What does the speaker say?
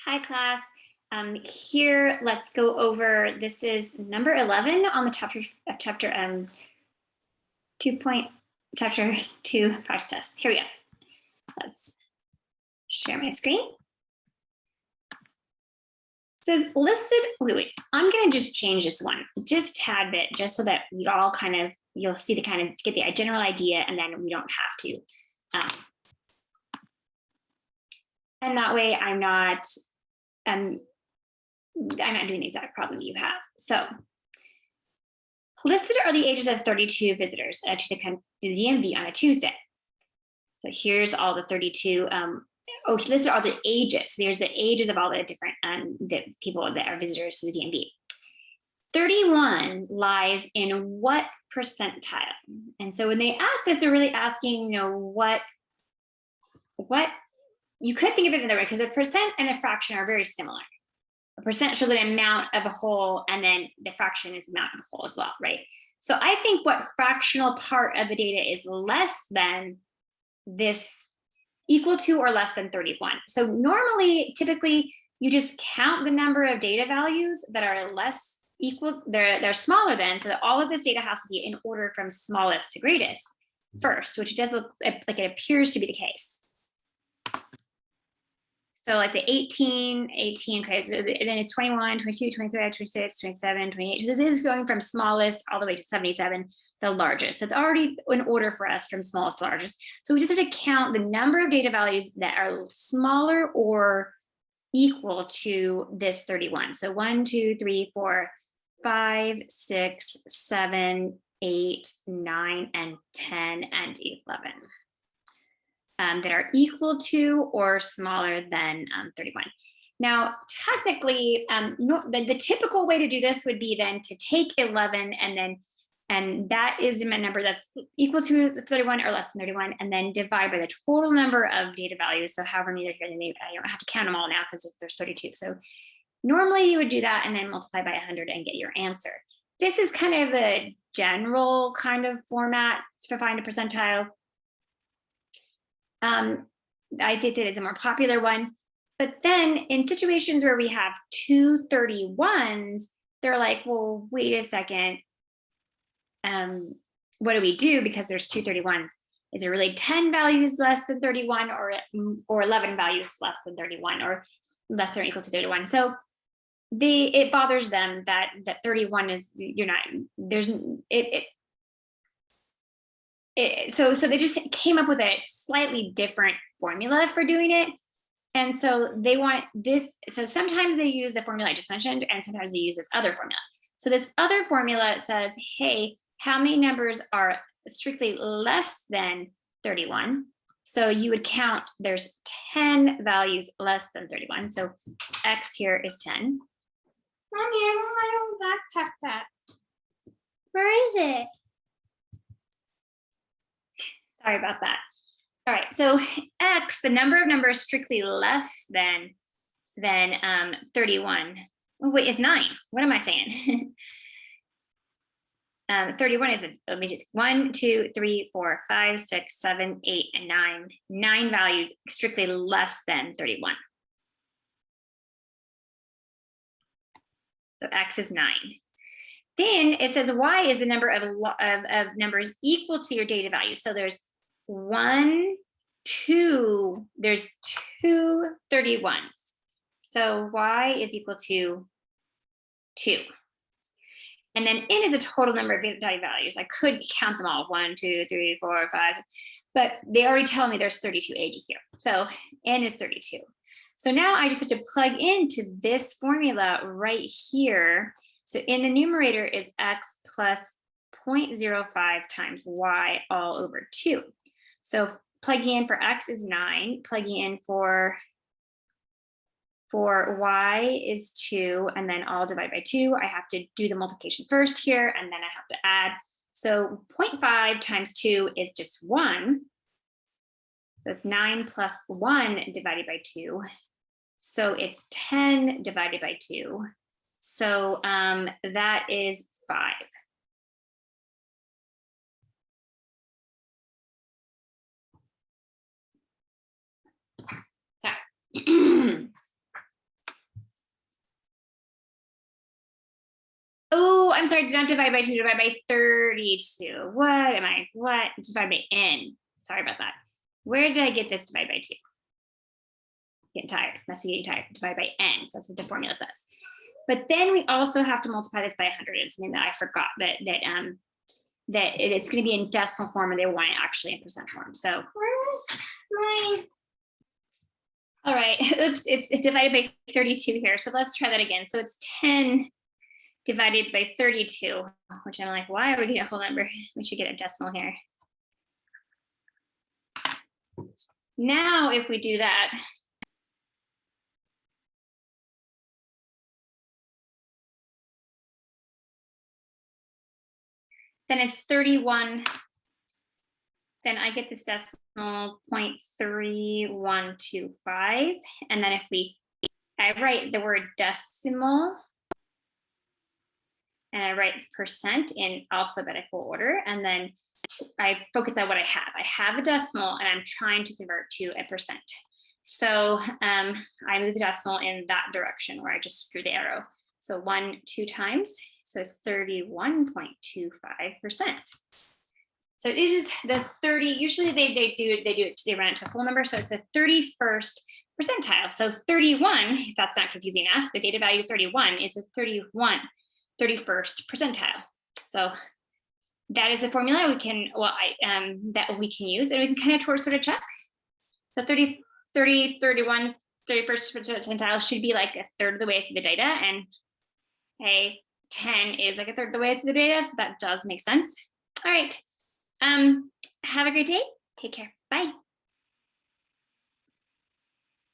Hi, class. Here, let's go over, this is number 11 on the chapter 2 process. Here we go. Let's share my screen. It says listed, wait, I'm gonna just change this one just a tad bit, just so that we all you'll see the get the general idea, and then we don't have to. And that way I'm not doing the exact problem you have. So listed are the ages of 32 visitors to the DMV on a Tuesday. So here's all the 32, listed are the ages. So there's the ages of all the different the people that are visitors to the DMV. 31 lies in what percentile? And so when they ask this, they're really asking, what you could think of it in the way, because a percent and a fraction are very similar. A percent shows an amount of a whole, and then the fraction is amount of a whole as well, right? So I think what fractional part of the data is less than this, equal to or less than 31. So normally, typically, you just count the number of data values that are less equal, they're smaller than, so that all of this data has to be in order from smallest to greatest first, which does look like it appears to be the case. So like the 18, okay, so then it's 21, 22, 23, 26, 27, 28. So this is going from smallest all the way to 77, the largest. So it's already in order for us from smallest to largest. So we just have to count the number of data values that are smaller or equal to this 31. So 1, 2, 3, 4, 5, 6, 7, 8, 9, and 10, and 11. That are equal to or smaller than 31. Now, technically, the typical way to do this would be then to take 11 and that is a number that's equal to 31 or less than 31, and then divide by the total number of data values. So however many here, I don't have to count them all now because there's 32. So normally you would do that and then multiply by 100 and get your answer. This is kind of the general kind of format to find a percentile. I think that it's a more popular one, but then in situations where we have two 31s, they're like, well, wait a second. What do we do? Because there's two 31s. Is it really 10 values less than 31 or 11 values less than 31 or less than or equal to 31? So it bothers them that 31 is, so they just came up with a slightly different formula for doing it. And so they want this. So sometimes they use the formula I just mentioned, and sometimes they use this other formula. So this other formula says, hey, how many numbers are strictly less than 31? So you would count, there's 10 values less than 31. So X here is 10. Mommy, I want my own backpack back. Where is it? Sorry about that. All right, so X, the number of numbers strictly less than 31. Oh, wait, it's 9. What am I saying? 31 is, let me just, 1, 2, 3, 4, 5, 6, 7, 8, and 9. 9 values strictly less than 31. So X is 9. Then it says Y is the number of numbers equal to your data value. So there's 1, 2, there's 2 31s. So Y is equal to 2. And then N is the total number of data values. I could count them all, 1, 2, 3, 4, 5, 6, but they already tell me there's 32 ages here. So N is 32. So now I just have to plug into this formula right here. So in the numerator is X plus 0.05 times Y all over 2. So plugging in for X is 9, plugging in for Y is 2, and then I'll divide by 2. I have to do the multiplication first here, and then I have to add. So 0.5 times 2 is just 1. So it's 9 plus 1 divided by 2. So it's 10 divided by 2. So that is 5. Sorry. I'm sorry, not divide by 2, divide by 32. What? Divide by n. Sorry about that. Where did I get this divide by 2? Getting tired, must be getting tired. Divide by n, so that's what the formula says. But then we also have to multiply this by 100. It's something that I forgot that it's going to be in decimal form and they want it actually in percent form. So Where's my? all right, oops, it's divided by 32 here. So let's try that again. So it's 10 divided by 32, which I'm like, why are we getting a whole number? We should get a decimal here. Now, if we do that, then it's 31. Then I get this decimal 0.3125. And then if I write the word decimal and I write percent in alphabetical order, and then I focus on what I have. I have a decimal and I'm trying to convert to a percent. So I move the decimal in that direction where I just drew the arrow. So 1, 2 times, so it's 31.25%. So it is the 30, usually they run it to a full number. So it's the 31st percentile. So 31, if that's not confusing enough, the data value 31 is the 31st percentile. So that is a formula we can, that we can use, and we can kind of sort of check. So 30, 31, 31st percentile should be like a third of the way through the data, and a 10 is like a third of the way through the data, so that does make sense. All right. Have a great day. Take care. Bye.